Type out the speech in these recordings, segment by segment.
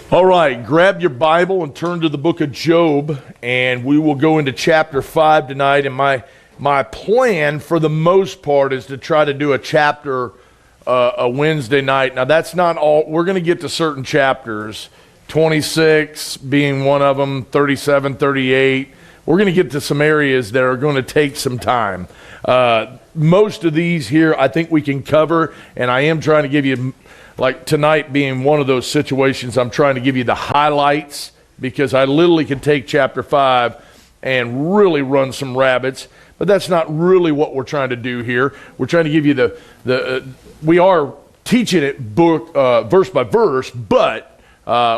All right, grab your Bible and turn to the book of Job, and we will go into chapter 5 tonight. And my plan, for the most part, is to try to do a chapter a Wednesday night. Now, that's not all. We're going to get to certain chapters, 26 being one of them, 37, 38. We're going to get to some areas that are going to take some time. Most of these here I think we can cover, and I am trying to give you, like tonight being one of those situations, I'm trying to give you the highlights, because I literally could take chapter 5 and really run some rabbits, but that's not really what we're trying to do here. We're trying to give you we are teaching it book verse by verse, but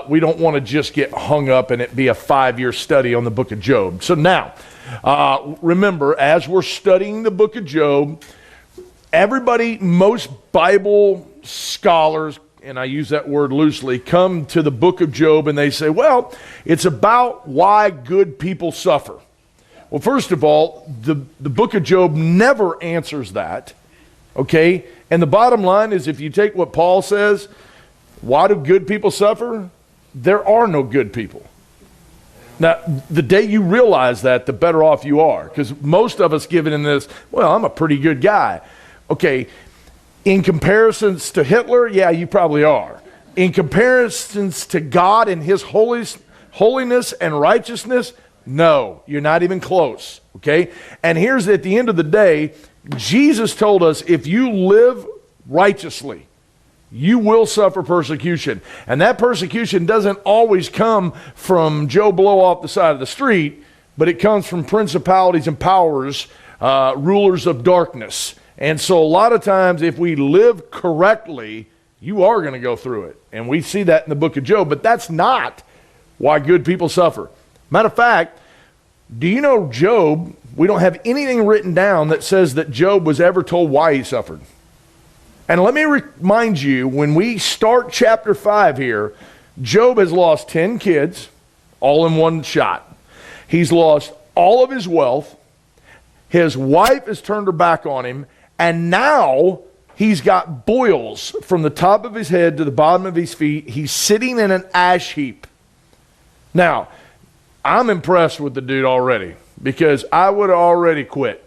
we don't want to just get hung up and it be a 5-year study on the book of Job. So now, remember, as we're studying the book of Job, most Bible scholars, and I use that word loosely, come to the book of Job and they say, well, it's about why good people suffer. Well, first of all, the book of Job never answers that, okay? And the bottom line is, if you take what Paul says, why do good people suffer? There are no good people. Now, the day you realize that, the better off you are, because most of us give it in this, well, I'm a pretty good guy. Okay, in comparisons to Hitler, yeah, you probably are. In comparisons to God and his holiness and righteousness, no, you're not even close, okay? And here's, at the end of the day, Jesus told us, if you live righteously, you will suffer persecution. And that persecution doesn't always come from Joe Blow off the side of the street, but it comes from principalities and powers, rulers of darkness. And so a lot of times, if we live correctly, you are going to go through it. And we see that in the book of Job, but that's not why good people suffer. Matter of fact, do you know Job, we don't have anything written down that says that Job was ever told why he suffered. And let me remind you, when we start chapter 5 here, Job has lost 10 kids, all in one shot. He's lost all of his wealth. His wife has turned her back on him. And now he's got boils from the top of his head to the bottom of his feet. He's sitting in an ash heap. Now, I'm impressed with the dude already, because I would have already quit.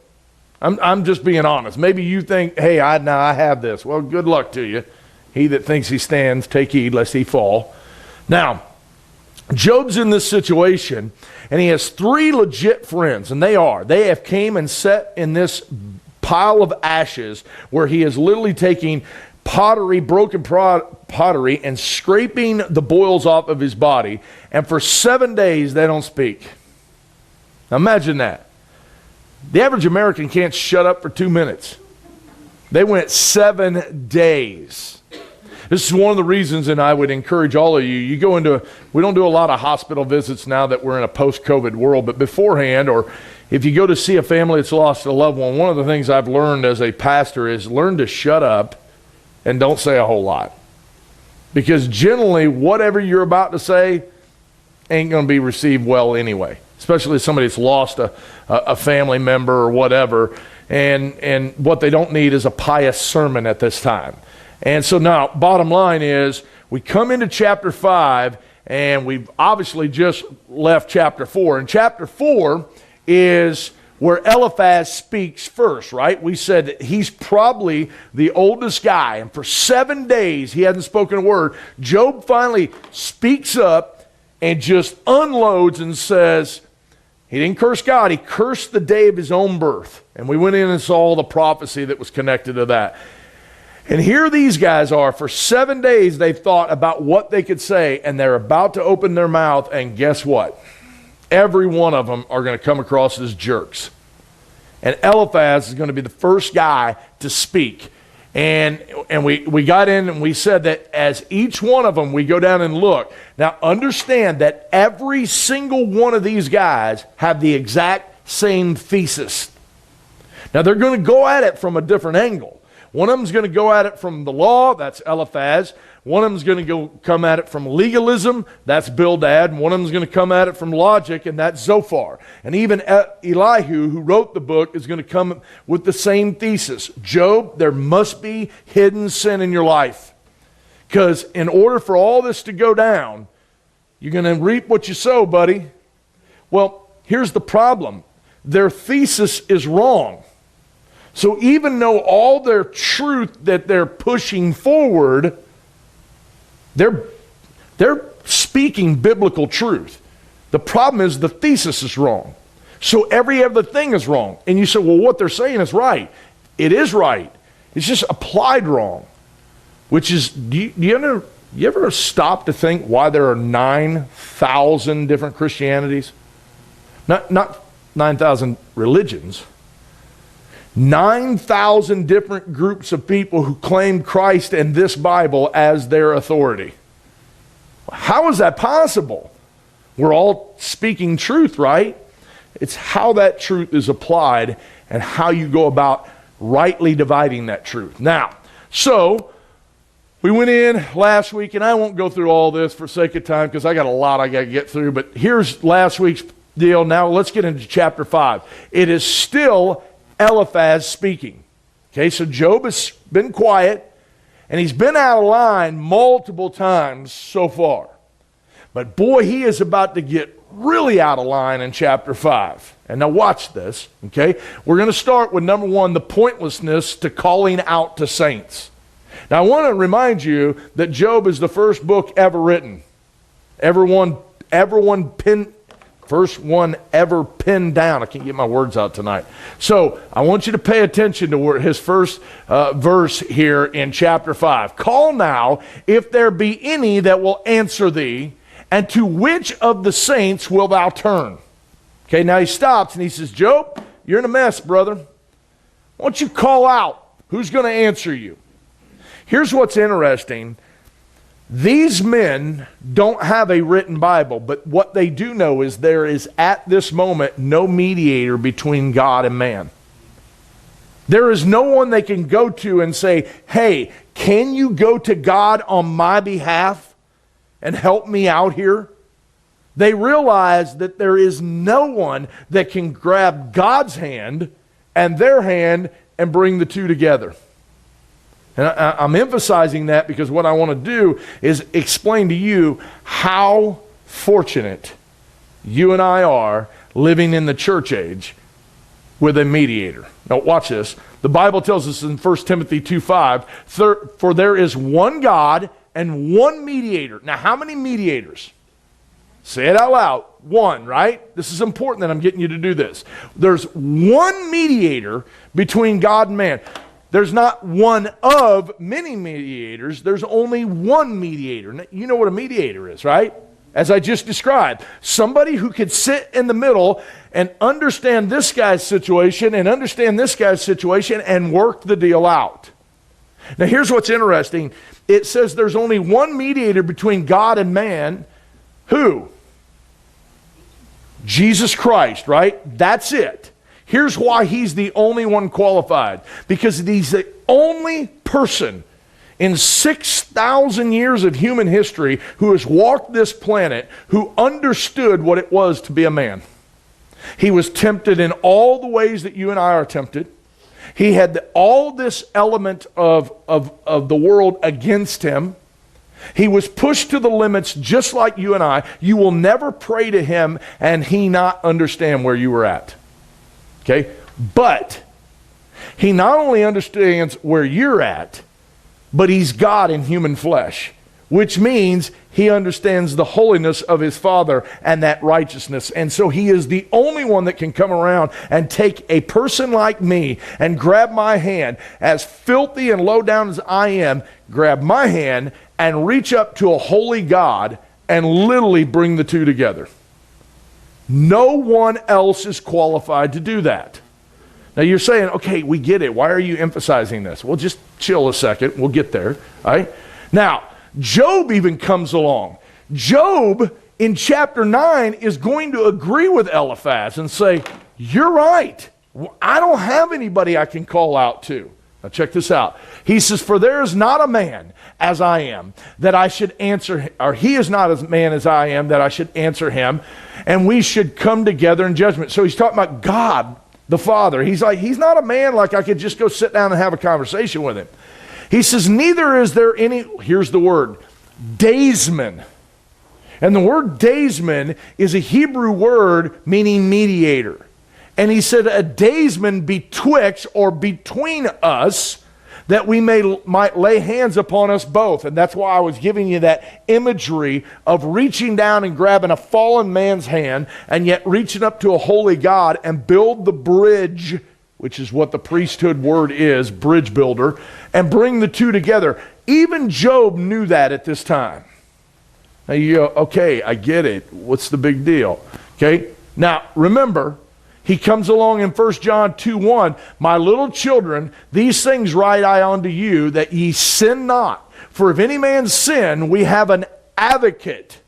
I'm just being honest. Maybe you think, hey, I have this. Well, good luck to you. He that thinks he stands, take heed lest he fall. Now, Job's in this situation, and he has 3 legit friends, and they have came and sat in this pile of ashes where he is literally taking broken pottery, and scraping the boils off of his body, and for 7 days they don't speak. Now imagine that. The average American can't shut up for 2 minutes. They went 7 days. This is one of the reasons, and I would encourage all of you, we don't do a lot of hospital visits now that we're in a post-COVID world, but beforehand, or if you go to see a family that's lost a loved one, one of the things I've learned as a pastor is learn to shut up and don't say a whole lot. Because generally, whatever you're about to say ain't going to be received well anyway, especially if somebody that's lost a family member or whatever, and what they don't need is a pious sermon at this time. And so now, bottom line is, we come into chapter 5, and we've obviously just left chapter 4. And chapter 4 is where Eliphaz speaks first, right? We said that he's probably the oldest guy, and for 7 days he hasn't spoken a word. Job finally speaks up and just unloads and says, he didn't curse God, he cursed the day of his own birth. And we went in and saw all the prophecy that was connected to that. And here these guys are, for 7 days they've thought about what they could say, and they're about to open their mouth, and guess what? Every one of them are going to come across as jerks. And Eliphaz is going to be the first guy to speak. And we got in and we said that as each one of them, we go down and look. Now understand that every single one of these guys have the exact same thesis. Now they're going to go at it from a different angle. One of them's going to go at it from the law, that's Eliphaz. One of them's going to come at it from legalism, that's Bildad. And one of them's going to come at it from logic, and that's Zophar. And even Elihu, who wrote the book, is going to come with the same thesis. Job, there must be hidden sin in your life. Because in order for all this to go down, You're going to reap what you sow, buddy. Well, here's the problem. Their thesis is wrong. So even though all their truth that they're pushing forward, they're speaking biblical truth. The problem is the thesis is wrong. So every other thing is wrong. And you say, well, what they're saying is right. It is right. It's just applied wrong. Which is, do you ever stop to think why there are 9,000 different Christianities? Not 9,000 religions. 9,000 different groups of people who claim Christ and this Bible as their authority. How is that possible? We're all speaking truth, right? It's how that truth is applied and how you go about rightly dividing that truth. Now, so we went in last week, and I won't go through all this for sake of time because I got a lot I got to get through, but here's last week's deal. Now let's get into chapter 5. It is still Eliphaz speaking. Okay, so Job has been quiet, and he's been out of line multiple times so far. But boy, he is about to get really out of line in chapter 5. And now watch this, okay? We're going to start with number 1, the pointlessness to calling out to saints. Now I want to remind you that Job is the first book ever written. First one ever penned down. I can't get my words out tonight. So I want you to pay attention to his first verse here in chapter 5. Call now, if there be any that will answer thee, and to which of the saints wilt thou turn? Okay, now he stops and he says, Job, you're in a mess, brother. Why don't you call out? Who's going to answer you? Here's what's interesting. These men don't have a written Bible, but what they do know is there is at this moment no mediator between God and man. There is no one they can go to and say, hey, can you go to God on my behalf and help me out here? They realize that there is no one that can grab God's hand and their hand and bring the two together. And I'm emphasizing that because what I want to do is explain to you how fortunate you and I are living in the church age with a mediator. Now watch this. The Bible tells us in 1 Timothy 2:5, for there is one God and one mediator. Now how many mediators? Say it out loud. One, right? This is important that I'm getting you to do this. There's one mediator between God and man. There's not one of many mediators. There's only one mediator. You know what a mediator is, right? As I just described. Somebody who could sit in the middle and understand this guy's situation and understand this guy's situation and work the deal out. Now here's what's interesting. It says there's only one mediator between God and man. Who? Jesus Christ, right? That's it. Here's why he's the only one qualified. Because he's the only person in 6,000 years of human history who has walked this planet who understood what it was to be a man. He was tempted in all the ways that you and I are tempted. He had all this element of the world against him. He was pushed to the limits just like you and I. You will never pray to him and he not understand where you were at. Okay? But he not only understands where you're at, but he's God in human flesh, which means he understands the holiness of his Father and that righteousness. And so he is the only one that can come around and take a person like me and grab my hand, as filthy and low down as I am, grab my hand and reach up to a holy God and literally bring the two together. No one else is qualified to do that. Now you're saying, okay, we get it. Why are you emphasizing this? Well, just chill a second. We'll get there. All right? Now, Job even comes along. Job in chapter 9 is going to agree with Eliphaz and say, you're right. I don't have anybody I can call out to. Now check this out. He says, for there is not a man as I am that I should answer, or he is not as man as I am that I should answer him, and we should come together in judgment. So he's talking about God, the Father. He's like, he's not a man like I could just go sit down and have a conversation with him. He says, neither is there any, here's the word, daysman. And the word daysman is a Hebrew word meaning mediator. And he said, a daysman betwixt or between us, that we might lay hands upon us both. And that's why I was giving you that imagery of reaching down and grabbing a fallen man's hand and yet reaching up to a holy God and build the bridge, which is what the priesthood word is, bridge builder, and bring the two together. Even Job knew that at this time. Now you go, okay, I get it. What's the big deal? Okay, now remember, he comes along in 1 John 2:1, my little children, these things write I unto you, that ye sin not. For if any man sin, we have an advocate,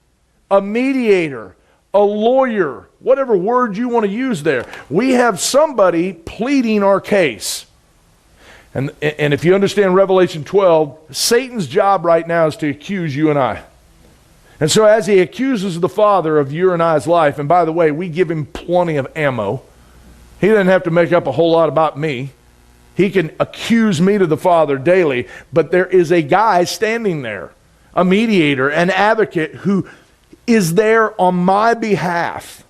a mediator, a lawyer, whatever word you want to use there. We have somebody pleading our case. And if you understand Revelation 12, Satan's job right now is to accuse you and I. And so as he accuses the Father of your and I's life, and by the way, we give him plenty of ammo. He doesn't have to make up a whole lot about me. He can accuse me to the Father daily, but there is a guy standing there, a mediator, an advocate who is there on my behalf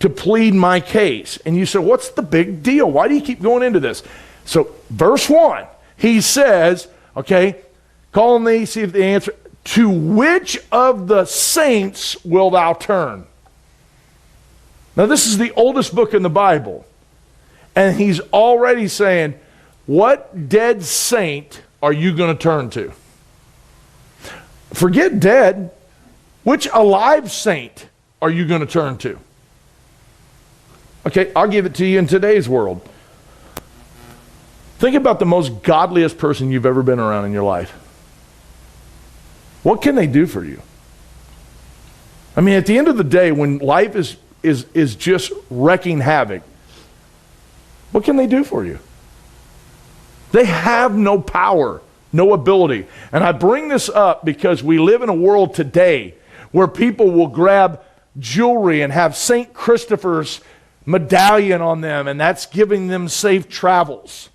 to plead my case. And you say, what's the big deal? Why do you keep going into this? So verse 1, he says, okay, call on thee, see if the answer, to which of the saints will thou turn? Now this is the oldest book in the Bible. And he's already saying, what dead saint are you going to turn to? Forget dead. Which alive saint are you going to turn to? Okay, I'll give it to you in today's world. Think about the most godliest person you've ever been around in your life. What can they do for you? I mean, at the end of the day, when life is just wreaking havoc, what can they do for you? They have no power, no ability. And I bring this up because we live in a world today where people will grab jewelry and have St. Christopher's medallion on them, and that's giving them safe travels.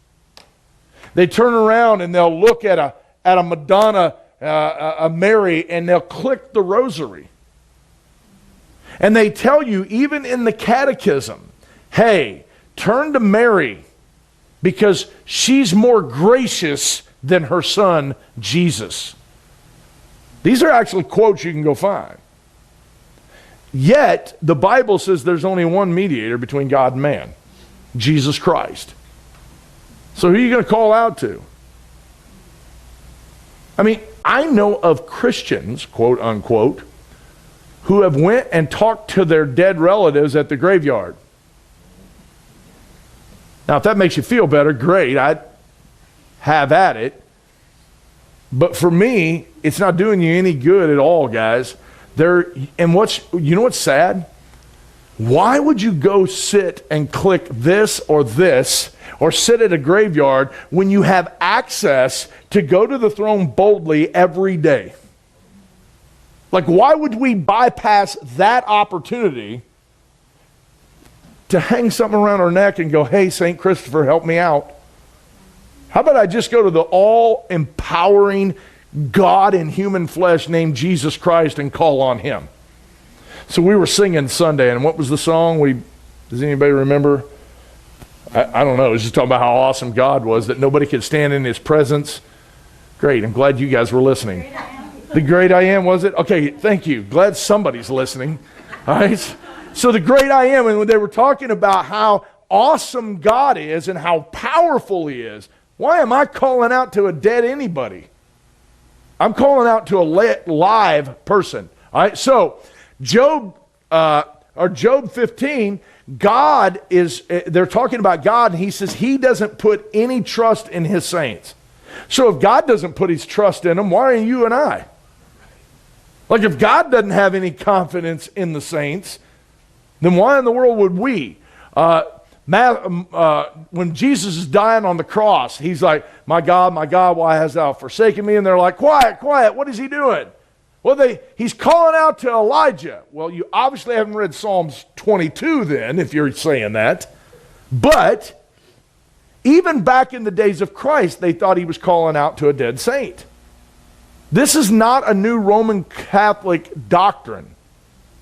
They turn around and they'll look at a Madonna, a Mary, and they'll click the rosary. And they tell you, even in the catechism, hey, turn to Mary because she's more gracious than her son, Jesus. These are actually quotes you can go find. Yet, the Bible says there's only one mediator between God and man, Jesus Christ. So who are you going to call out to? I mean, I know of Christians, quote unquote, who have went and talked to their dead relatives at the graveyard. Now, if that makes you feel better, great. I'd have at it. But for me, it's not doing you any good at all, guys. You know what's sad? Why would you go sit and click this, or sit at a graveyard when you have access to go to the throne boldly every day? Like, why would we bypass that opportunity to hang something around our neck and go, hey, St. Christopher, help me out? How about I just go to the all-empowering God in human flesh named Jesus Christ and call on him? So we were singing Sunday, and what was the song? Does anybody remember? I don't know. It was just talking about how awesome God was, that nobody could stand in his presence. Great. I'm glad you guys were listening. The great I am, was it? Okay, thank you. Glad somebody's listening. All right. So the great I am, and when they were talking about how awesome God is and how powerful he is, why am I calling out to a dead anybody? I'm calling out to a live person. All right. So Job 15, they're talking about God, and he says he doesn't put any trust in his saints. So if God doesn't put his trust in them, why are you and I? Like, if God doesn't have any confidence in the saints, then why in the world would we? When Jesus is dying on the cross, he's like, my God, why hast thou forsaken me? And they're like, quiet, what is he doing? Well, he's calling out to Elijah. Well, you obviously haven't read Psalms 22 then, if you're saying that. But even back in the days of Christ, they thought he was calling out to a dead saint. This is not a new Roman Catholic doctrine.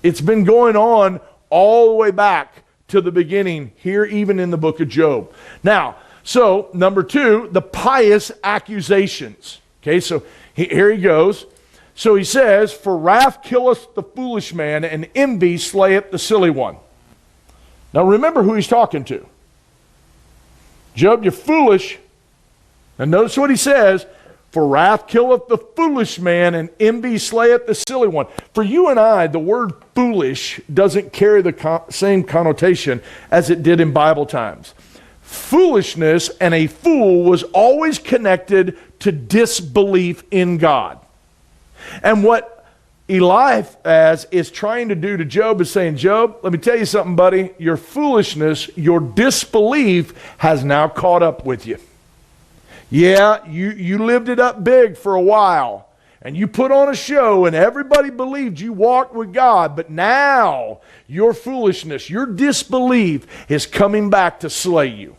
It's been going on all the way back to the beginning here, even in the book of Job. Now, so number 2, the pious accusations. Okay, so here he goes. So he says, for wrath killeth the foolish man, and envy slayeth the silly one. Now remember who he's talking to. Job, you're foolish. And notice what he says, for wrath killeth the foolish man, and envy slayeth the silly one. For you and I, the word foolish doesn't carry the same connotation as it did in Bible times. Foolishness and a fool was always connected to disbelief in God. And what Eliphaz is trying to do to Job is saying, Job, let me tell you something, buddy. Your foolishness, your disbelief has now caught up with you. Yeah, you lived it up big for a while, and you put on a show, and everybody believed you walked with God, but now your foolishness, your disbelief is coming back to slay you.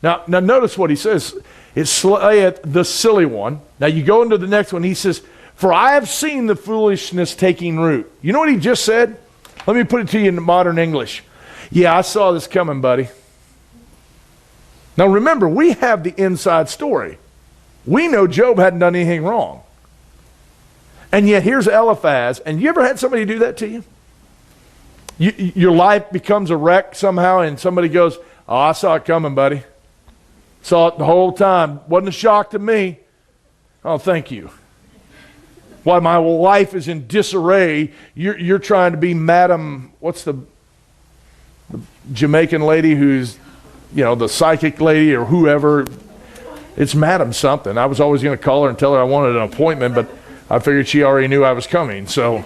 Now notice what he says. It slayeth the silly one. Now you go into the next one. He says, for I have seen the foolishness taking root. You know what he just said? Let me put it to you in modern English. Yeah, I saw this coming, buddy. Now remember, we have the inside story. We know Job hadn't done anything wrong. And yet here's Eliphaz. And you ever had somebody do that to you? Your life becomes a wreck somehow, and somebody goes, oh, I saw it coming, buddy. Saw it the whole time. Wasn't a shock to me. Oh, thank you. While my life is in disarray, you're trying to be Madam, what's the Jamaican lady who's, the psychic lady or whoever. It's Madam something. I was always going to call her and tell her I wanted an appointment, but I figured she already knew I was coming. So,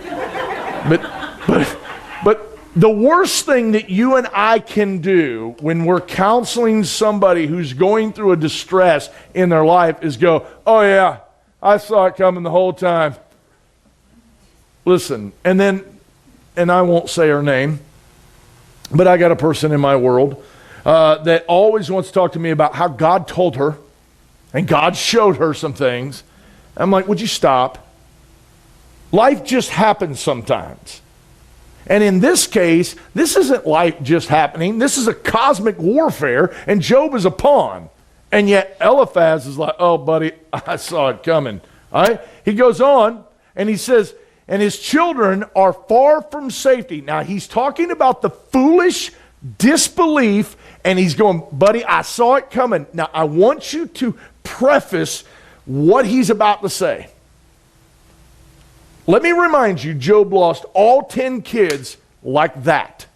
but the worst thing that you and I can do when we're counseling somebody who's going through a distress in their life is go, oh yeah, I saw it coming the whole time. Listen, and I won't say her name, but I got a person in my world that always wants to talk to me about how God told her and God showed her some things. I'm like, would you stop? Life just happens sometimes. And in this case, this isn't life just happening. This is a cosmic warfare, and Job is a pawn. And yet Eliphaz is like, oh, buddy, I saw it coming. All right? He goes on, and he says, and his children are far from safety. Now, he's talking about the foolish disbelief, and he's going, buddy, I saw it coming. Now, I want you to preface what he's about to say. Let me remind you, Job lost all 10 kids like that.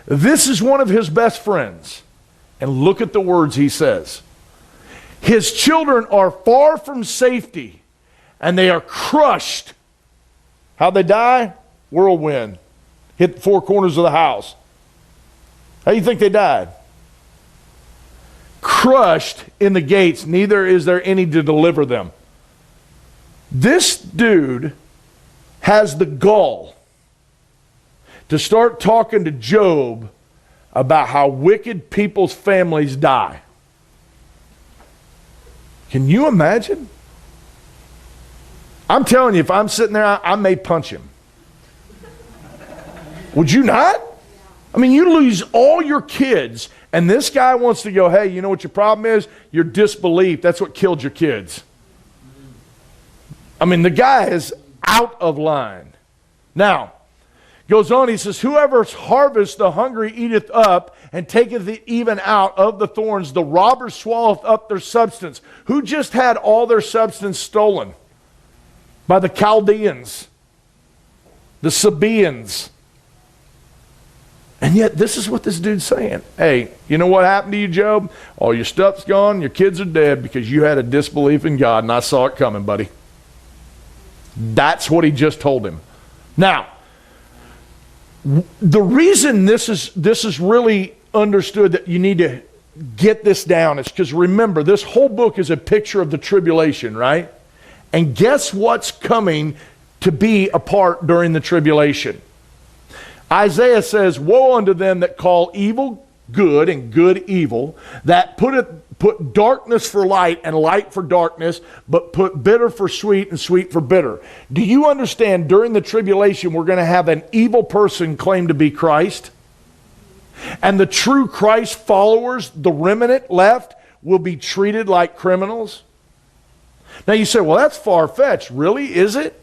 This is one of his best friends. And look at the words he says. His children are far from safety, and they are crushed. How'd they die? Whirlwind. Hit the four corners of the house. How do you think they died? Crushed in the gates, neither is there any to deliver them. This dude has the gall to start talking to Job about how wicked people's families die. Can you imagine? I'm telling you, if I'm sitting there, I may punch him. Would you not? I mean, you lose all your kids, and this guy wants to go, hey, you know what your problem is? Your disbelief. That's what killed your kids. I mean, the guy is out of line. Now, goes on, he says, whoever harvests the hungry eateth up, and taketh it even out of the thorns. The robber swalloweth up their substance. Who just had all their substance stolen? By the Chaldeans, the Sabaeans. And yet, this is what this dude's saying. Hey, you know what happened to you, Job? All your stuff's gone, your kids are dead because you had a disbelief in God, and I saw it coming, buddy. That's what he just told him. Now, the reason this is really understood that you need to get this down is because remember, this whole book is a picture of the tribulation, right? And guess what's coming to be a part during the tribulation? Isaiah says, woe unto them that call evil good and good evil, that put darkness for light and light for darkness, but put bitter for sweet and sweet for bitter. Do you understand during the tribulation we're going to have an evil person claim to be Christ? And the true Christ followers, the remnant left, will be treated like criminals? Now you say, well, that's far-fetched. Really? Is it?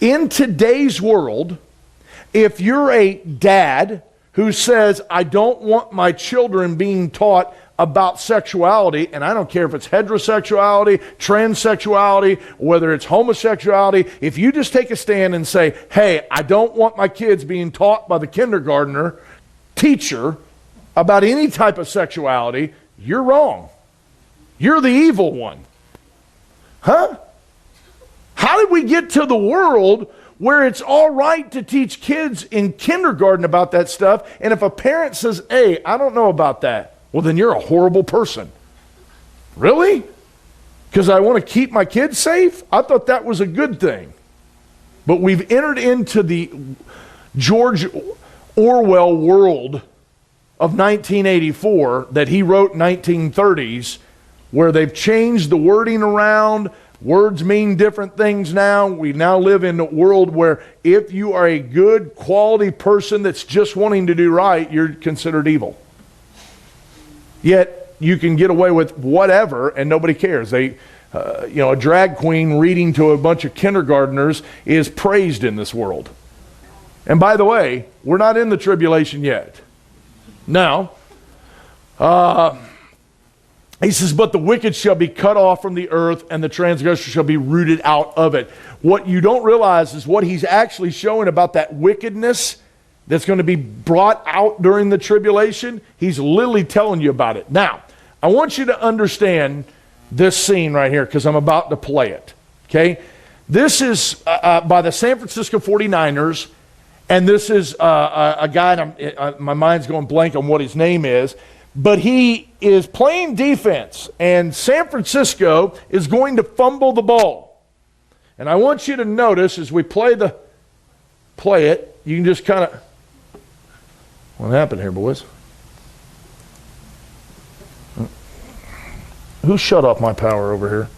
In today's world, if you're a dad who says, I don't want my children being taught about sexuality, and I don't care if it's heterosexuality, transsexuality, whether it's homosexuality, if you just take a stand and say, hey, I don't want my kids being taught by the kindergartner teacher about any type of sexuality, you're wrong. You're the evil one. Huh? How did we get to the world where it's all right to teach kids in kindergarten about that stuff, and if a parent says, hey, I don't know about that, well, then you're a horrible person. Really? Because I want to keep my kids safe? I thought that was a good thing. But we've entered into the George Orwell world of 1984 that he wrote in 1930s, where they've changed the wording around. Words mean different things now. We now live in a world where if you are a good quality person that's just wanting to do right, you're considered evil. Yet you can get away with whatever and nobody cares. A drag queen reading to a bunch of kindergartners is praised in this world. And by the way, we're not in the tribulation yet. Now, he says, but the wicked shall be cut off from the earth, and the transgressor shall be rooted out of it. What you don't realize is what he's actually showing about that wickedness that's going to be brought out during the tribulation. He's literally telling you about it. Now, I want you to understand this scene right here because I'm about to play it. Okay? This is by the San Francisco 49ers, and this is a guy, my mind's going blank on what his name is, but he is playing defense, and San Francisco is going to fumble the ball. And I want you to notice as we play it, you can just kind of, what happened here, boys? Who shut off my power over here?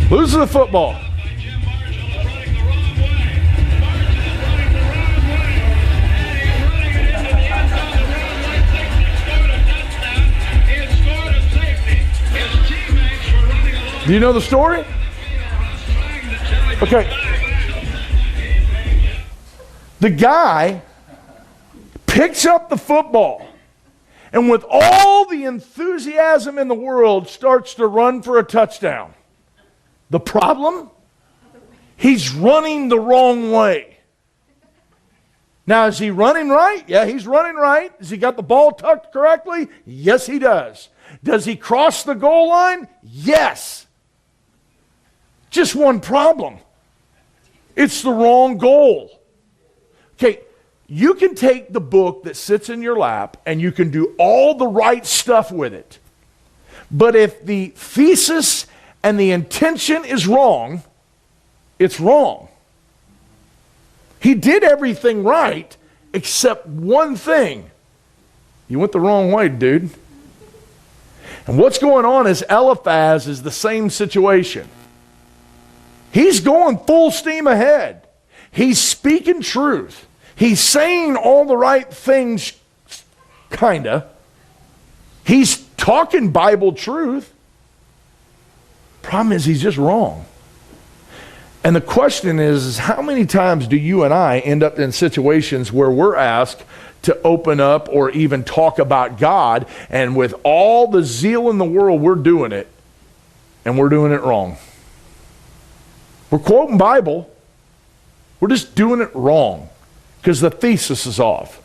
Loses the football. Do you know the story? Okay. The guy picks up the football and with all the enthusiasm in the world starts to run for a touchdown. The problem? He's running the wrong way. Now, is he running right? Yeah, he's running right. Has he got the ball tucked correctly? Yes, he does. Does he cross the goal line? Yes. Just one problem. It's the wrong goal. Okay, you can take the book that sits in your lap and you can do all the right stuff with it. But if the thesis and the intention is wrong, it's wrong. He did everything right except one thing. You went the wrong way, dude. And what's going on is Eliphaz is the same situation. He's going full steam ahead. He's speaking truth. He's saying all the right things, kinda. He's talking Bible truth. Problem is he's just wrong. And the question is how many times do you and I end up in situations where we're asked to open up or even talk about God, and with all the zeal in the world, we're doing it, and we're doing it wrong. We're quoting Bible. We're just doing it wrong because the thesis is off.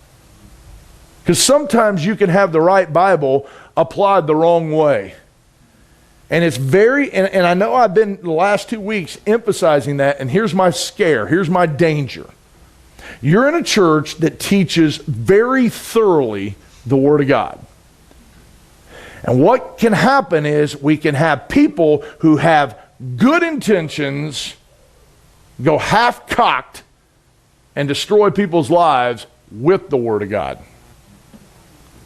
Because sometimes you can have the right Bible applied the wrong way. And it's and I know I've been the last 2 weeks emphasizing that, and here's my scare, here's my danger. You're in a church that teaches very thoroughly the Word of God. And what can happen is we can have people who have good intentions go half-cocked and destroy people's lives with the Word of God.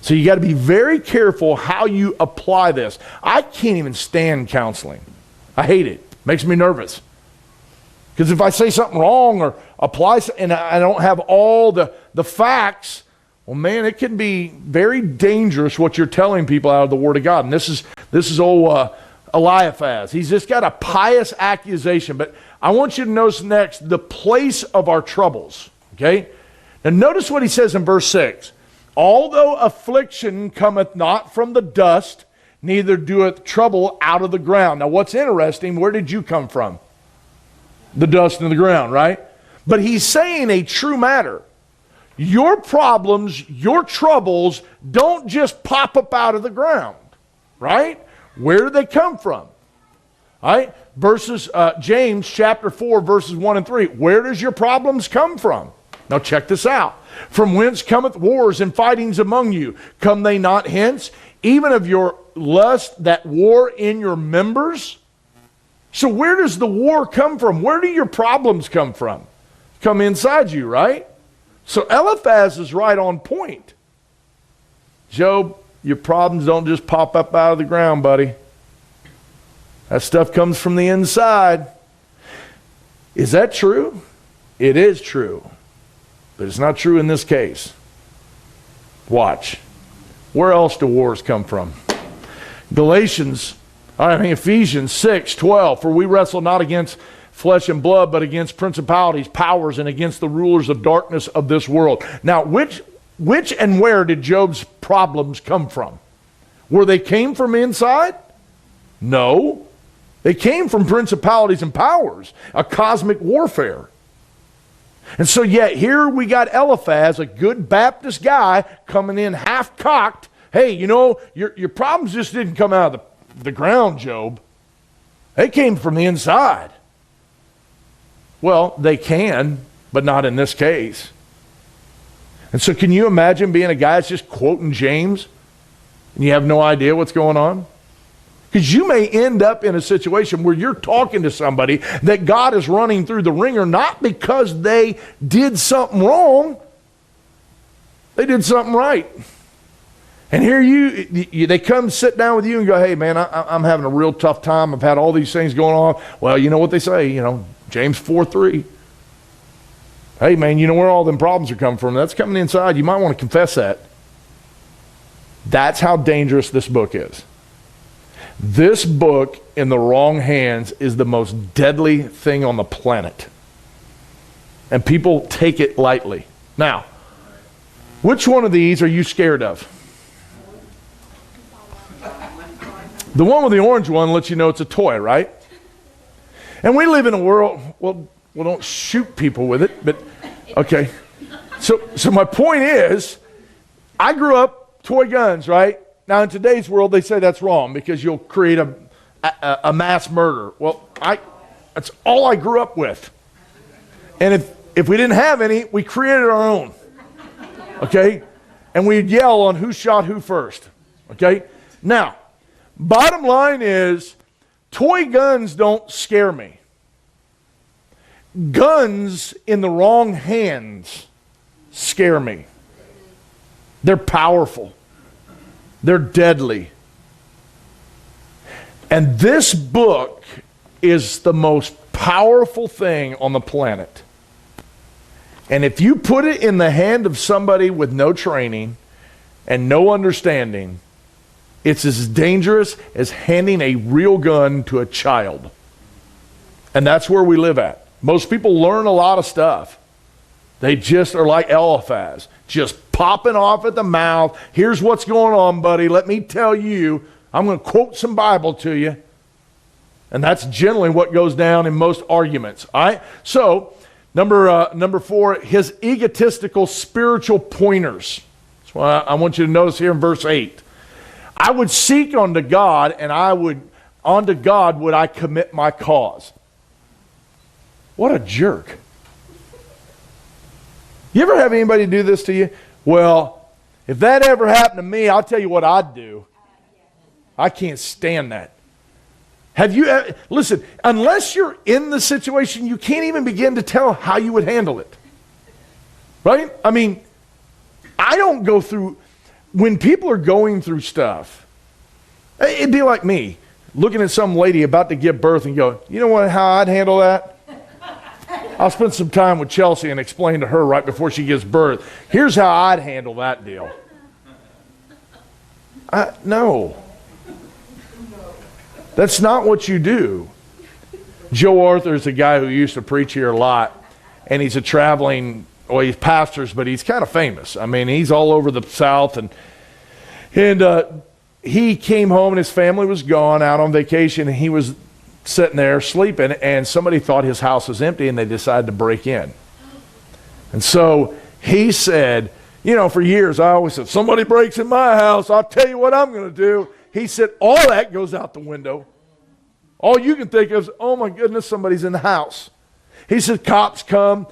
So you got to be very careful how you apply this. I can't even stand counseling. I hate it. Makes me nervous. Because if I say something wrong or apply and I don't have all the facts, well, man, it can be very dangerous what you're telling people out of the Word of God. And this is old Eliphaz. He's just got a pious accusation. But I want you to notice next the place of our troubles. Okay? Now notice what he says in verse 6. Although affliction cometh not from the dust, neither doeth trouble out of the ground. Now what's interesting, where did you come from? The dust and the ground, right? But he's saying a true matter. Your problems, your troubles don't just pop up out of the ground, right? Where do they come from? All right? James chapter 4, verses 1 and 3. Where does your problems come from? Now check this out. From whence cometh wars and fightings among you? Come they not hence? Even of your lust that war in your members? So where does the war come from? Where do your problems come from? Come inside you, right? So Eliphaz is right on point. Job, your problems don't just pop up out of the ground, buddy. That stuff comes from the inside. Is that true? It is true. But it's not true in this case. Watch. Where else do wars come from? Ephesians 6:12. For we wrestle not against flesh and blood, but against principalities, powers, and against the rulers of darkness of this world. Now, which and where did Job's problems come from? Where they came from inside? No. They came from principalities and powers, a cosmic warfare. And so yet here we got Eliphaz, a good Baptist guy, coming in half-cocked. Hey, you know, your problems just didn't come out of the ground, Job. They came from the inside. Well, they can, but not in this case. And so can you imagine being a guy that's just quoting James and you have no idea what's going on? Because you may end up in a situation where you're talking to somebody that God is running through the ringer, not because they did something wrong. They did something right. And here they come sit down with you and go, hey, man, I'm having a real tough time. I've had all these things going on. Well, you know what they say, James 4:3. Hey, man, you know where all them problems are coming from. That's coming inside. You might want to confess that. That's how dangerous this book is. This book in the wrong hands is the most deadly thing on the planet. And people take it lightly. Now, which one of these are you scared of? The one with the orange one lets you know it's a toy, right? And we live in a world, well, don't shoot people with it, but okay. So my point is, I grew up toy guns, right? Now, in today's world, they say that's wrong because you'll create a mass murder. Well, that's all I grew up with. And if we didn't have any, we created our own. Okay? And we'd yell on who shot who first. Okay? Now, bottom line is, toy guns don't scare me. Guns in the wrong hands scare me. They're powerful. They're deadly. And this book is the most powerful thing on the planet. And if you put it in the hand of somebody with no training and no understanding, it's as dangerous as handing a real gun to a child. And that's where we live at. Most people learn a lot of stuff. They just are like Eliphaz, just popping off at the mouth. Here's what's going on, buddy. Let me tell you. I'm going to quote some Bible to you. And that's generally what goes down in most arguments. All right? So, number 4, his egotistical spiritual pointers. That's what I want you to notice here in verse 8. I would seek unto God, and unto God would I commit my cause. What a jerk. You ever have anybody do this to you? Well, if that ever happened to me, I'll tell you what I'd do. I can't stand that. Listen, unless you're in the situation, you can't even begin to tell how you would handle it. Right? I mean, I don't go through, when people are going through stuff, it'd be like me looking at some lady about to give birth and go, you know what, how I'd handle that? I'll spend some time with Chelsea and explain to her right before she gives birth. Here's how I'd handle that deal. No. That's not what you do. Joe Arthur is a guy who used to preach here a lot, and he's a traveling, well, he's pastors, but he's kind of famous. I mean, he's all over the South, and he came home, and his family was gone out on vacation, and he was sitting there sleeping, and somebody thought his house was empty, and they decided to break in. And so he said, you know, for years, I always said, somebody breaks in my house, I'll tell you what I'm going to do. He said, all that goes out the window. All you can think of is, oh my goodness, somebody's in the house. He said, cops come.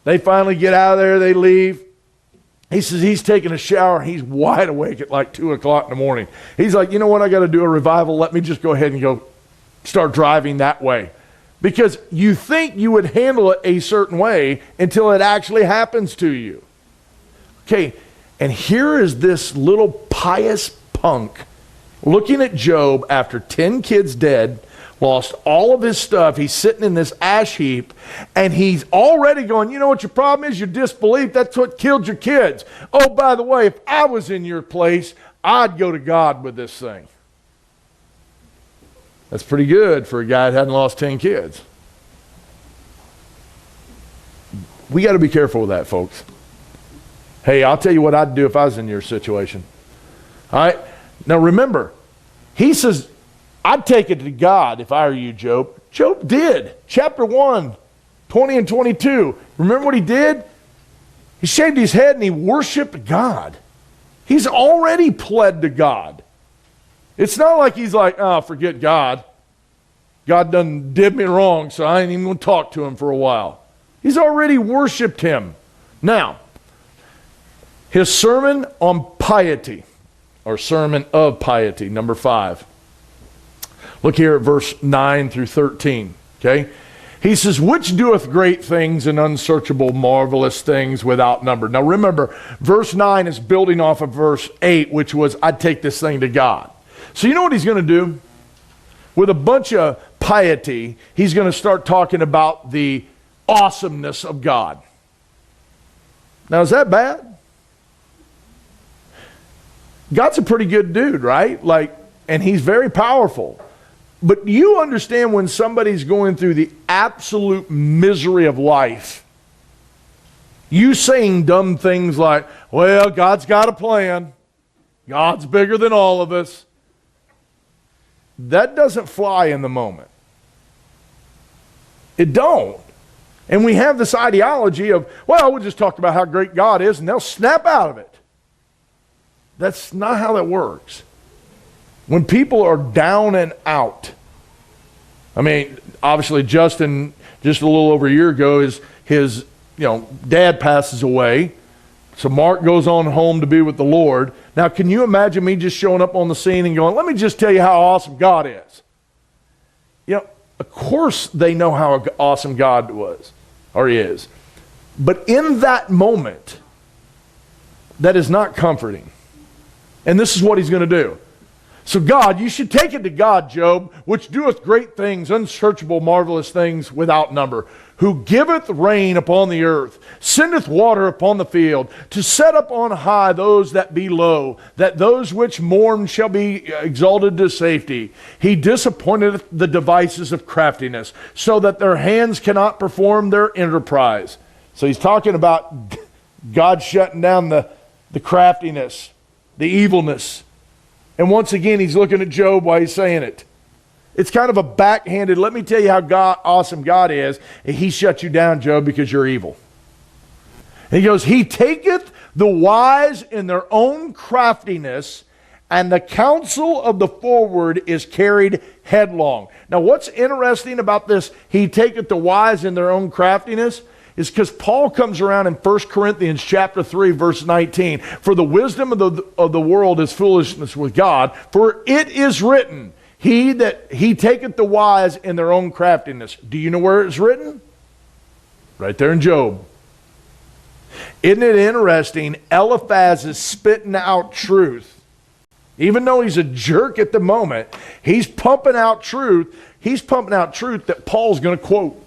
They finally get out of there. They leave. He says he's taking a shower. He's wide awake at like 2 o'clock in the morning. He's like, you know what? I got to do a revival. Let me just go ahead and go start driving that way. Because you think you would handle it a certain way until it actually happens to you. Okay, and here is this little pious punk looking at Job after 10 kids dead, lost all of his stuff. He's sitting in this ash heap, and he's already going, you know what your problem is? Your disbelief. That's what killed your kids. Oh, by the way, if I was in your place, I'd go to God with this thing. That's pretty good for a guy that hadn't lost 10 kids. We got to be careful with that, folks. Hey, I'll tell you what I'd do if I was in your situation. All right? Now remember, he says, I'd take it to God if I were you, Job. Job did. Chapter 1, 20 and 22. Remember what he did? He shaved his head and he worshiped God. He's already pled to God. It's not like he's like, oh, forget God. God done did me wrong, so I ain't even going to talk to him for a while. He's already worshiped him. Now, his sermon on piety, or sermon of piety, number 5. Look here at verse 9 through 13, okay? He says, which doeth great things and unsearchable, marvelous things without number. Now remember, verse 9 is building off of verse 8, which was, I'd take this thing to God. So you know what he's going to do? With a bunch of piety, he's going to start talking about the awesomeness of God. Now is that bad? God's a pretty good dude, right? And he's very powerful. But you understand when somebody's going through the absolute misery of life, you saying dumb things like, well, God's got a plan. God's bigger than all of us. That doesn't fly in the moment. It don't. And we have this ideology of, well, we'll just talk about how great God is and they'll snap out of it. That's not how that works. When people are down and out, I mean, obviously Justin, just a little over a year ago, his dad passes away. So Mark goes on home to be with the Lord. Now, can you imagine me just showing up on the scene and going, let me just tell you how awesome God is? Of course they know how awesome God was, or is. But in that moment, that is not comforting. And this is what he's going to do. So God, you should take it to God, Job, which doeth great things, unsearchable, marvelous things without number, who giveth rain upon the earth, sendeth water upon the field, to set up on high those that be low, that those which mourn shall be exalted to safety. He disappointeth the devices of craftiness, so that their hands cannot perform their enterprise. So he's talking about God shutting down the craftiness, the evilness. And once again, he's looking at Job while he's saying it. It's kind of a backhanded, let me tell you how awesome God is. And he shut you down, Job, because you're evil. And he goes, he taketh the wise in their own craftiness, and the counsel of the forward is carried headlong. Now what's interesting about this, he taketh the wise in their own craftiness, is because Paul comes around in 1 Corinthians chapter 3, verse 19. For the wisdom of the world is foolishness with God, for it is written, he taketh the wise in their own craftiness. Do you know where it's written? Right there in Job. Isn't it interesting? Eliphaz is spitting out truth. Even though he's a jerk at the moment, he's pumping out truth. He's pumping out truth that Paul's going to quote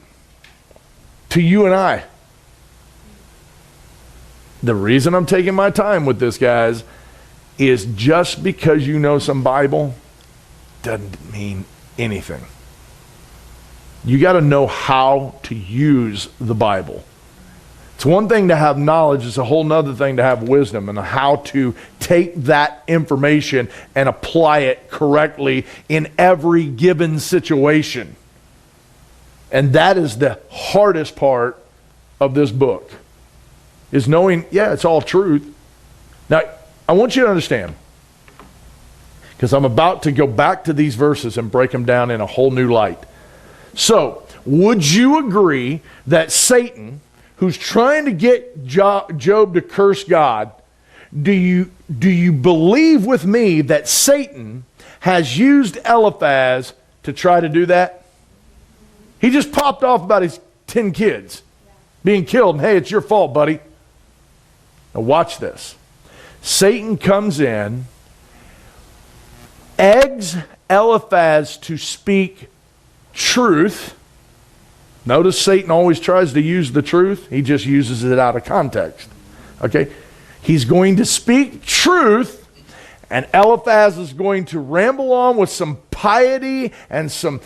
to you and I. The reason I'm taking my time with this, guys, is just because you know some Bible doesn't mean anything. You got to know how to use the Bible. It's one thing to have knowledge, it's a whole nother thing to have wisdom and how to take that information and apply it correctly in every given situation. And that is the hardest part of this book, is knowing, yeah, it's all truth. Now, I want you to understand, because I'm about to go back to these verses and break them down in a whole new light. So, would you agree that Satan, who's trying to get Job to curse God, do you believe with me that Satan has used Eliphaz to try to do that? He just popped off about his 10 kids being killed, and hey, it's your fault, buddy. Now watch this. Satan comes in, eggs Eliphaz to speak truth. Notice Satan always tries to use the truth. He just uses it out of context. Okay? He's going to speak truth, and Eliphaz is going to ramble on with some piety and some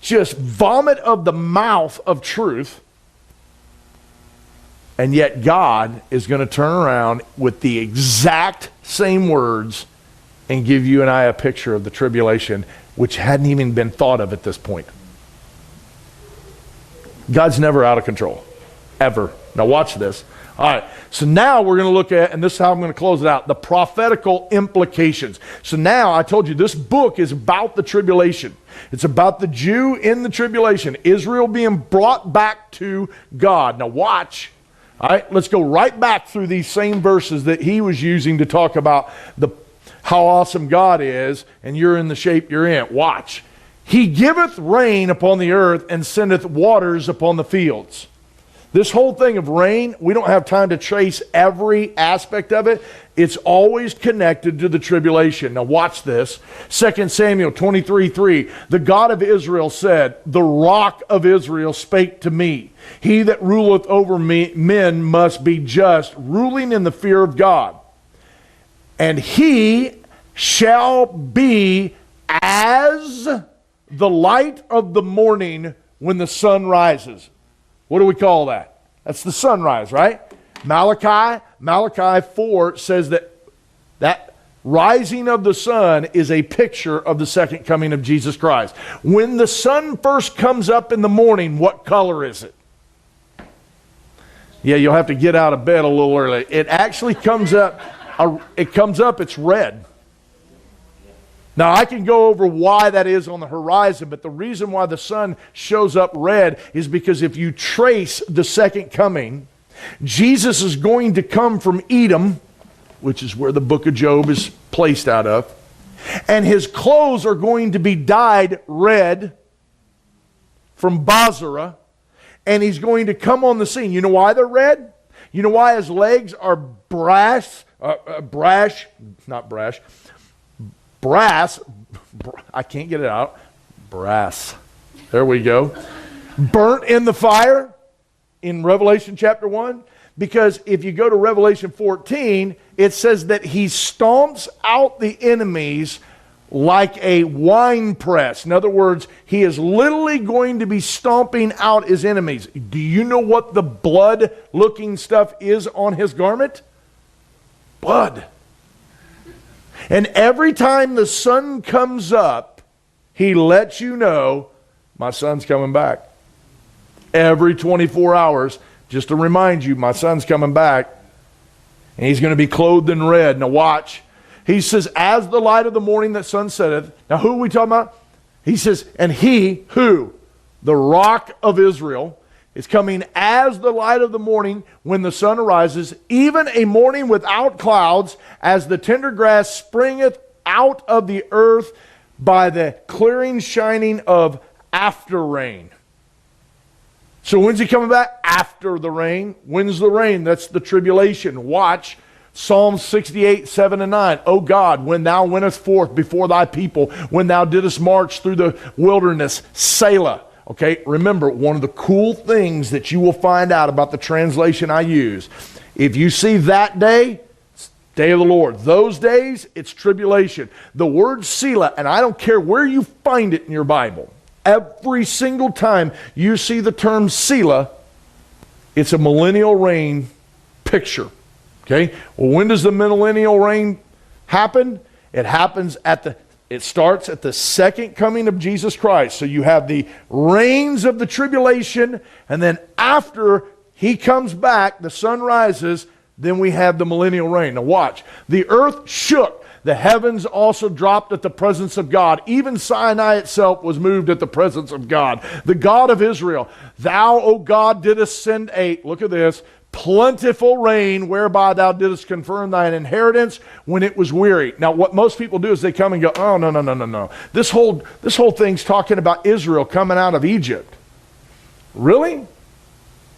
just vomit of the mouth of truth. And yet God is going to turn around with the exact same words and give you and I a picture of the tribulation, which hadn't even been thought of at this point. God's never out of control, ever. Now watch this. All right, so now we're going to look at, and this is how I'm going to close it out, the prophetical implications. So now I told you this book is about the tribulation. It's about the Jew in the tribulation, Israel being brought back to God. Now watch. All right, let's go right back through these same verses that he was using to talk about how awesome God is, and you're in the shape you're in. Watch. He giveth rain upon the earth and sendeth waters upon the fields. This whole thing of rain, we don't have time to trace every aspect of it. It's always connected to the tribulation. Now watch this. 2 Samuel 23:3. The God of Israel said, the rock of Israel spake to me. He that ruleth over men must be just, ruling in the fear of God. And he shall be as the light of the morning when the sun rises. What do we call that? That's the sunrise, right? Malachi 4 says that rising of the sun is a picture of the second coming of Jesus Christ. When the sun first comes up in the morning, what color is it? Yeah, you'll have to get out of bed a little early. It actually comes up, it's red. Now, I can go over why that is on the horizon, but the reason why the sun shows up red is because if you trace the second coming, Jesus is going to come from Edom, which is where the book of Job is placed out of, and his clothes are going to be dyed red from Basra, and he's going to come on the scene. You know why they're red? You know why his legs are brass, I can't get it out. Brass. There we go. Burnt in the fire in Revelation chapter 1. Because if you go to Revelation 14, it says that he stomps out the enemies like a wine press. In other words, he is literally going to be stomping out his enemies. Do you know what the blood-looking stuff is on his garment? Blood. And every time the sun comes up, he lets you know, my son's coming back. Every 24 hours, just to remind you, my son's coming back. And he's going to be clothed in red. Now watch. He says, as the light of the morning that sun setteth. Now who are we talking about? He says, and he, who? The rock of Israel, is coming as the light of the morning when the sun arises, even a morning without clouds, as the tender grass springeth out of the earth by the clearing shining of after rain. So So when's he coming back? After the rain. When's the rain? That's the tribulation. Watch Psalm 68, 7 and 9. O God, when thou wentest forth before thy people, when thou didst march through the wilderness, Selah. Okay, remember, one of the cool things that you will find out about the translation I use, if you see that day, it's day of the Lord. Those days, it's tribulation. The word Selah, and I don't care where you find it in your Bible, every single time you see the term Selah, it's a millennial reign picture. Okay? Well, when does the millennial reign happen? It starts at the second coming of Jesus Christ. So you have the reigns of the tribulation, and then after he comes back, the sun rises, then we have the millennial reign. Now watch. The earth shook. The heavens also dropped at the presence of God. Even Sinai itself was moved at the presence of God. The God of Israel, thou, O God, didst send look at this, plentiful rain, whereby thou didst confirm thine inheritance when it was weary. Now, what most people do is they come and go, oh, no. This whole thing's talking about Israel coming out of Egypt. Really?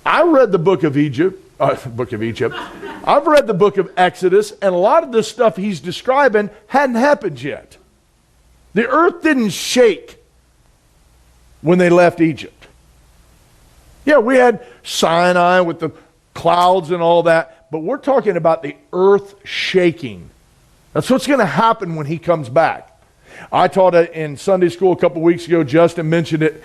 I read the book of Egypt. I've read the book of Exodus, and a lot of this stuff he's describing hadn't happened yet. The earth didn't shake when they left Egypt. Yeah, we had Sinai with the clouds and all that, but we're talking about the earth shaking. That's what's going to happen when he comes back. I taught it in Sunday school a couple weeks ago. Justin mentioned it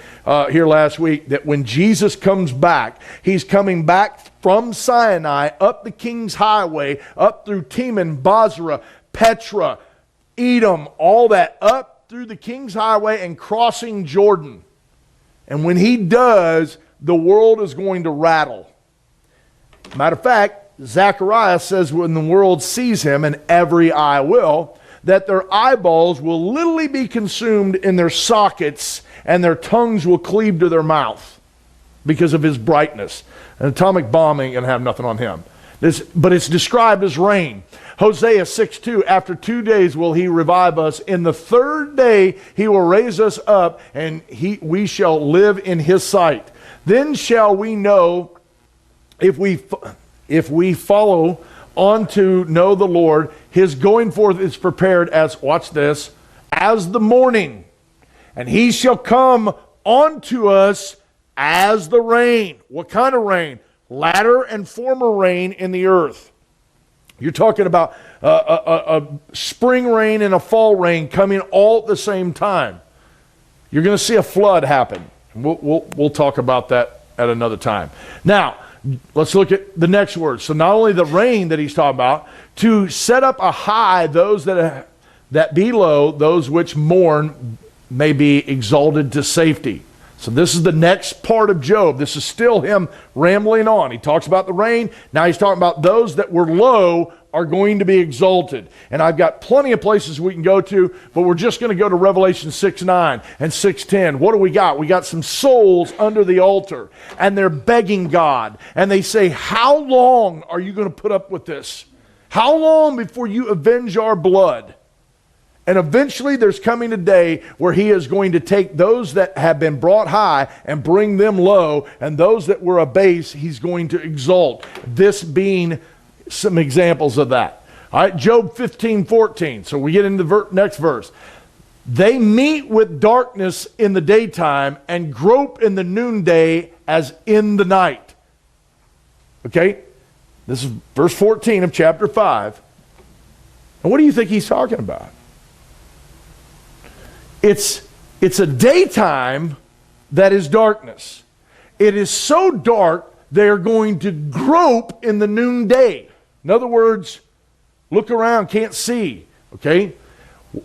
here last week, that when Jesus comes back, he's coming back from Sinai up the King's Highway, up through Teman, Basra, Petra, Edom, all that, up through the King's Highway and crossing Jordan. And when he does, the world is going to rattle. Matter of fact, Zechariah says when the world sees him, and every eye will, that their eyeballs will literally be consumed in their sockets and their tongues will cleave to their mouth because of his brightness. An atomic bomb ain't going to have nothing on him. But it's described as rain. Hosea 6:2, after 2 days will he revive us. In the third day he will raise us up, and we shall live in his sight. Then shall we know, if we follow on to know the Lord, his going forth is prepared as, watch this, as the morning. And he shall come unto us as the rain. What kind of rain? Latter and former rain in the earth. You're talking about a spring rain and a fall rain coming all at the same time. You're going to see a flood happen. We'll talk about that at another time. Now, let's look at the next word. So not only the rain that he's talking about, to set up a high, those that be low, those which mourn may be exalted to safety. So this is the next part of Job. This is still him rambling on. He talks about the rain. Now he's talking about those that were low are going to be exalted. And I've got plenty of places we can go to, but we're just going to go to Revelation 6:9 and 6:10. What do we got? We got some souls under the altar, and they're begging God. And they say, how long are you going to put up with this? How long before you avenge our blood? And eventually there's coming a day where he is going to take those that have been brought high and bring them low, and those that were abased he's going to exalt. This being some examples of that. All right, Job 15:14. So we get into the next verse. They meet with darkness in the daytime and grope in the noonday as in the night. Okay? This is verse 14 of chapter 5. And what do you think he's talking about? It's a daytime that is darkness. It is so dark they are going to grope in the noonday. In other words, look around, can't see. Okay?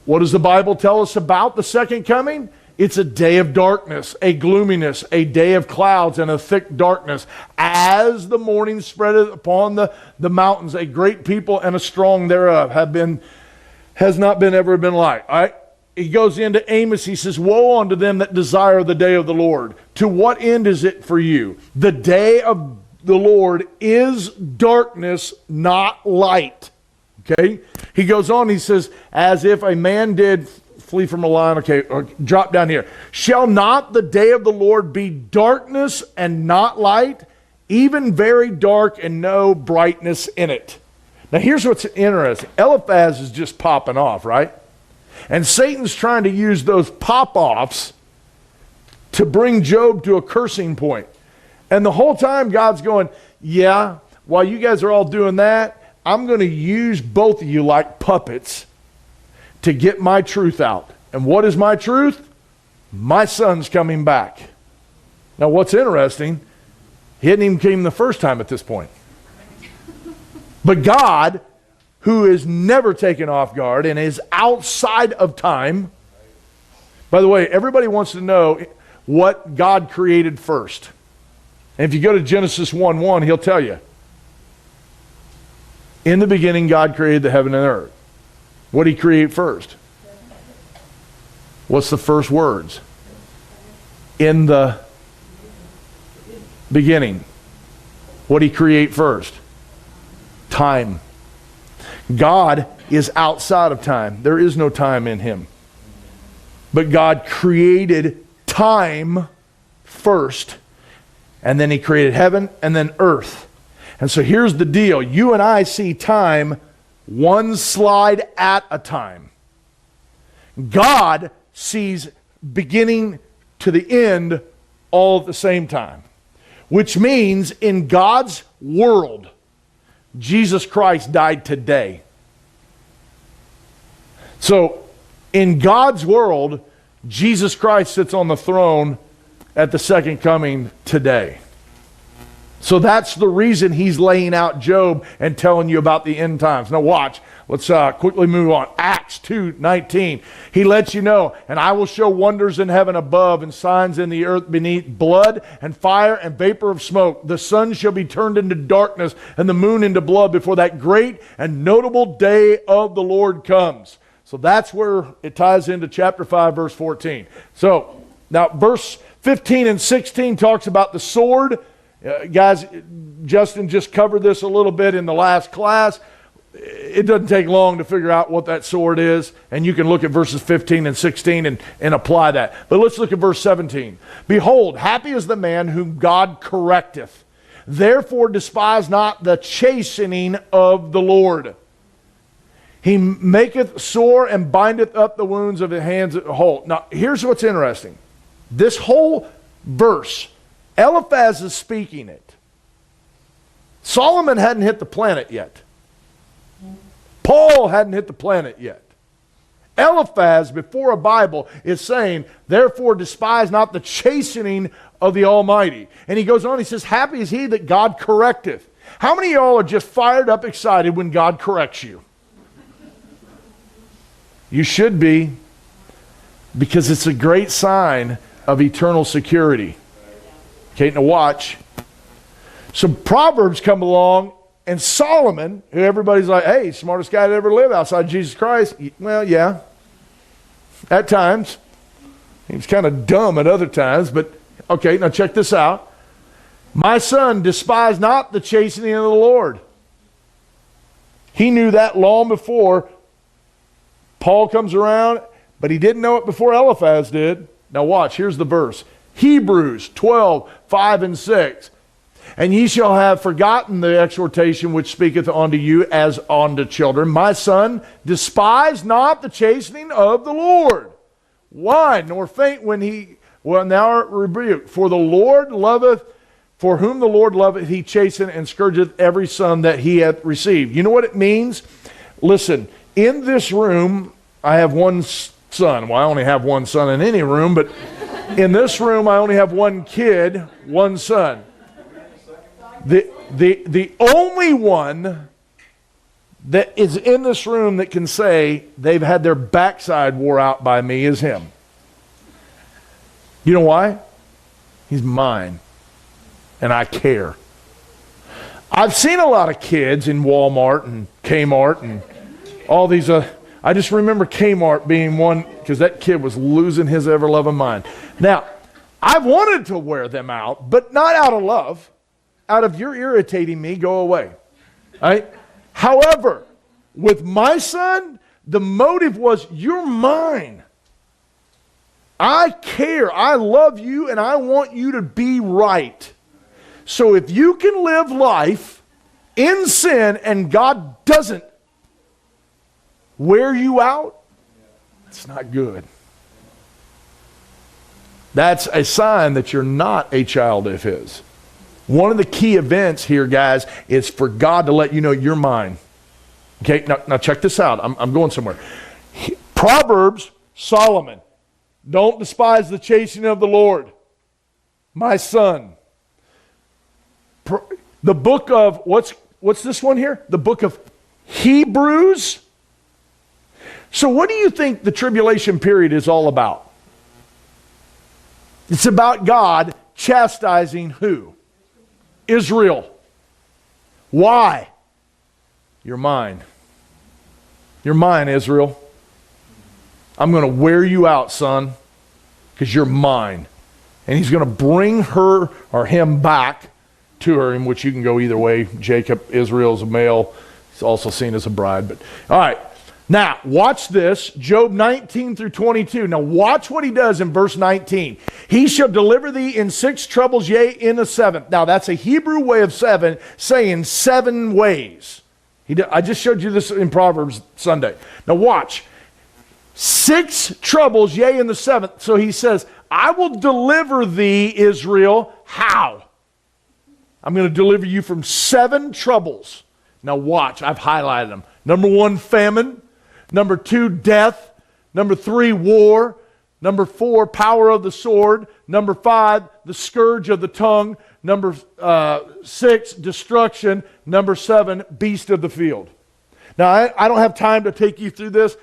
What does the Bible tell us about the second coming? It's a day of darkness, a gloominess, a day of clouds and a thick darkness. As the morning spreadeth upon the mountains, a great people and a strong thereof has not been ever been like. All right? He goes into Amos, he says, woe unto them that desire the day of the Lord. To what end is it for you? The day of the Lord is darkness, not light. Okay? He goes on, he says, as if a man did flee from a lion. Okay, drop down here. Shall not the day of the Lord be darkness and not light, even very dark and no brightness in it? Now here's what's interesting. Eliphaz is just popping off, right? And Satan's trying to use those pop-offs to bring Job to a cursing point. And the whole time God's going, yeah, while you guys are all doing that, I'm going to use both of you like puppets to get my truth out. And what is my truth? My son's coming back. Now what's interesting, he hadn't even came the first time at this point. But God, who is never taken off guard and is outside of time. By the way, everybody wants to know what God created first. And if you go to Genesis 1:1, he'll tell you. In the beginning, God created the heaven and earth. What did he create first? What's the first words? In the beginning. What did he create first? Time. God is outside of time. There is no time in him. But God created time first, and then he created heaven and then earth. And so here's the deal. You and I see time one slide at a time. God sees beginning to the end all at the same time. Which means in God's world, Jesus Christ died today. So, in God's world, Jesus Christ sits on the throne at the second coming today. So that's the reason he's laying out Job and telling you about the end times. Now watch. Let's quickly move on. Acts 2:19. He lets you know, and I will show wonders in heaven above and signs in the earth beneath, blood and fire and vapor of smoke. The sun shall be turned into darkness and the moon into blood before that great and notable day of the Lord comes. So that's where it ties into chapter 5, verse 14. So now verse 15 and 16 talks about the sword. Guys, Justin just covered this a little bit in the last class. It doesn't take long to figure out what that sword is, and you can look at verses 15 and 16 and apply that. But let's look at verse 17. Behold, happy is the man whom God correcteth. Therefore despise not the chastening of the Lord. He maketh sore and bindeth up the wounds of the hands whole. Now, here's what's interesting. This whole verse, Eliphaz is speaking it. Solomon hadn't hit the planet yet. Paul hadn't hit the planet yet. Eliphaz, before a Bible, is saying, therefore despise not the chastening of the Almighty. And he goes on, he says, happy is he that God correcteth. How many of y'all are just fired up excited when God corrects you? You should be, because it's a great sign of eternal security. Okay, now watch. So Proverbs come along, and Solomon, who everybody's like, hey, smartest guy that ever lived outside Jesus Christ. Well, yeah, at times. He was kind of dumb at other times, but okay, now check this out. My son, despise not the chastening of the Lord. He knew that long before Paul comes around, but he didn't know it before Eliphaz did. Now watch, here's the verse. Hebrews 12, 5 and 6. And ye shall have forgotten the exhortation which speaketh unto you as unto children. My son, despise not the chastening of the Lord. Why? Nor faint when thou art rebuked. For the Lord loveth, for whom the Lord loveth, he chasteneth and scourgeth every son that he hath received. You know what it means? Listen, in this room, I have one son. Well, I only have one son in any room, but in this room, I only have one kid, one son. The only one that is in this room that can say they've had their backside wore out by me is him. You know why? He's mine. And I care. I've seen a lot of kids in Walmart and Kmart and all these. I just remember Kmart being one, because that kid was losing his ever-loving mind. Now, I've wanted to wear them out, but not out of love. Out of you're irritating me, go away. Right? However, with my son, the motive was you're mine. I care. I love you, and I want you to be right. So if you can live life in sin and God doesn't wear you out, it's not good. That's a sign that you're not a child of His. One of the key events here, guys, is for God to let you know you're mine. Okay, now check this out. I'm going somewhere. Proverbs, Solomon. Don't despise the chastening of the Lord, my son. The book of, what's this one here? The book of Hebrews. So what do you think the tribulation period is all about? It's about God chastising who? Israel. Why? You're mine. You're mine, Israel. I'm going to wear you out, son, because you're mine. And He's going to bring her or him back to her, in which you can go either way. Jacob, Israel is a male. He's also seen as a bride. But all right. Now, watch this. Job 19 through 22. Now, watch what he does in verse 19. He shall deliver thee in 6 troubles, yea, in the 7th. Now, that's a Hebrew way of saying 7 ways. I just showed you this in Proverbs Sunday. Now, watch. 6 troubles, yea, in the 7th. So he says, I will deliver thee, Israel. How? I'm going to deliver you from 7 troubles. Now, watch. I've highlighted them. Number 1, famine. Number 2, death. Number 3, war. Number 4, power of the sword. Number 5, the scourge of the tongue. Number 6, destruction. Number 7, beast of the field. Now, I don't have time to take you through this.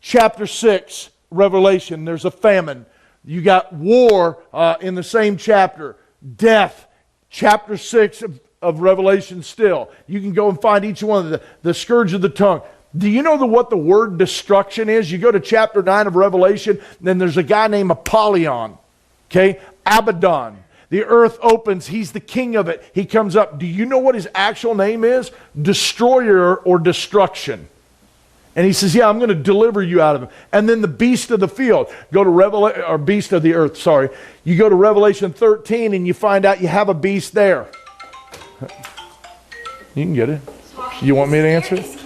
Chapter 6, Revelation, there's a famine. You got war in the same chapter. Death, chapter 6 of Revelation still. You can go and find each one of the scourge of the tongue. Do you know what the word destruction is? You go to chapter 9 of Revelation, then there's a guy named Apollyon. Okay? Abaddon. The earth opens. He's the king of it. He comes up. Do you know what his actual name is? Destroyer or destruction. And he says, yeah, I'm going to deliver you out of him. And then the beast of the field. Go to or beast of the earth, sorry. You go to Revelation 13 and you find out you have a beast there. You can get it. You want me to answer it?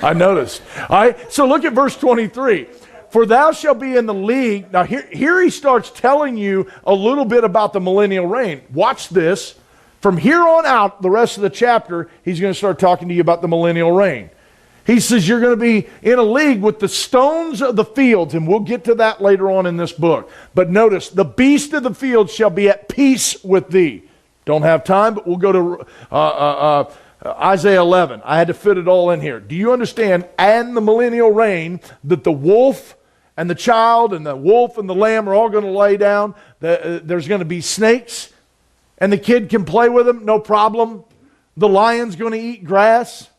I noticed. All right, so look at verse 23. For thou shalt be in the league. Now here he starts telling you a little bit about the millennial reign. Watch this. From here on out, the rest of the chapter, he's going to start talking to you about the millennial reign. He says you're going to be in a league with the stones of the fields, and we'll get to that later on in this book. But notice, the beast of the field shall be at peace with thee. Don't have time, but we'll go to Isaiah 11. I had to fit it all in here. Do you understand, and the millennial reign, that the wolf and the child and the wolf and the lamb are all going to lay down? There's going to be snakes, and the kid can play with them, no problem. The lion's going to eat grass.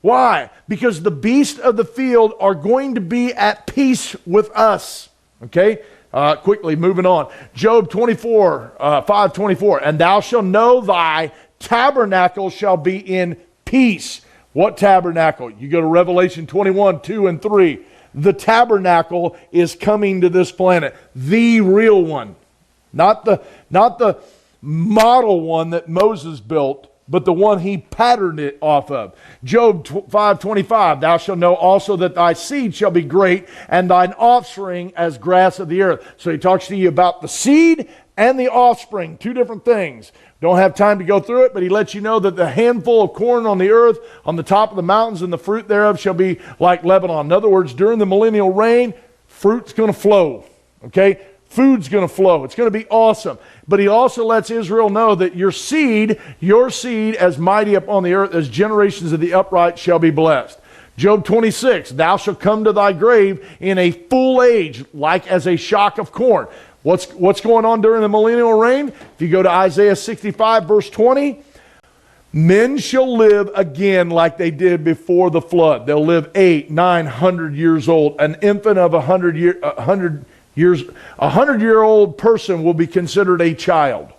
Why? Because the beasts of the field are going to be at peace with us. Okay? Quickly, moving on. Job 24, 5:24. And thou shalt know thy tabernacle shall be in peace. What tabernacle? You go to Revelation 21, 2 and 3. The tabernacle is coming to this planet. The real one. Not the model one that Moses built, but the one he patterned it off of. Job 5:25, thou shalt know also that thy seed shall be great, and thine offspring as grass of the earth. So he talks to you about the seed and the offspring, 2 different things. Don't have time to go through it, but he lets you know that the handful of corn on the earth, on the top of the mountains, and the fruit thereof shall be like Lebanon. In other words, during the millennial reign, fruit's going to flow. Okay? Food's going to flow. It's going to be awesome. But he also lets Israel know that your seed as mighty upon the earth as generations of the upright shall be blessed. Job 26, thou shalt come to thy grave in a full age, like as a shock of corn. What's going on during the millennial reign? If you go to Isaiah 65, verse 20, men shall live again like they did before the flood. They'll live 800, 900 years old. An infant of 100 years, a 100-year-old person will be considered a child.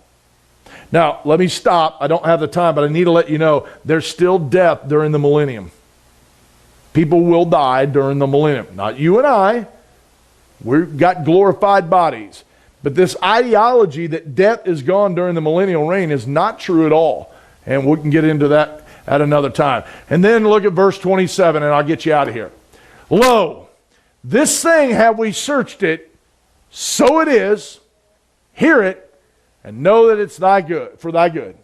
Now, let me stop. I don't have the time, but I need to let you know there's still death during the millennium. People will die during the millennium. Not you and I, We've got glorified bodies. But this ideology that death is gone during the millennial reign is not true at all. And we can get into that at another time. And then look at verse 27, and I'll get you out of here. Lo, this thing have we searched it, so it is, hear it, and know that it's thy good, for thy good.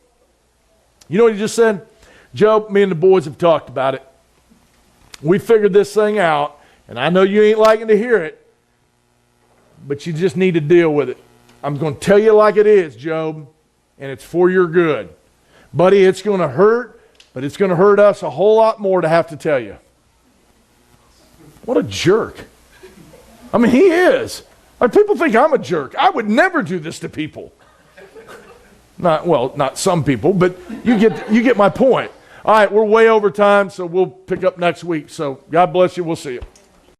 You know what he just said? Job, me and the boys have talked about it. We figured this thing out, and I know you ain't liking to hear it, but you just need to deal with it. I'm going to tell you like it is, Job, and it's for your good. Buddy, it's going to hurt, but it's going to hurt us a whole lot more to have to tell you. What a jerk. I mean, he is. Like, people think I'm a jerk. I would never do this to people. Not some people, but you get my point. All right, we're way over time, so we'll pick up next week. So God bless you. We'll see you.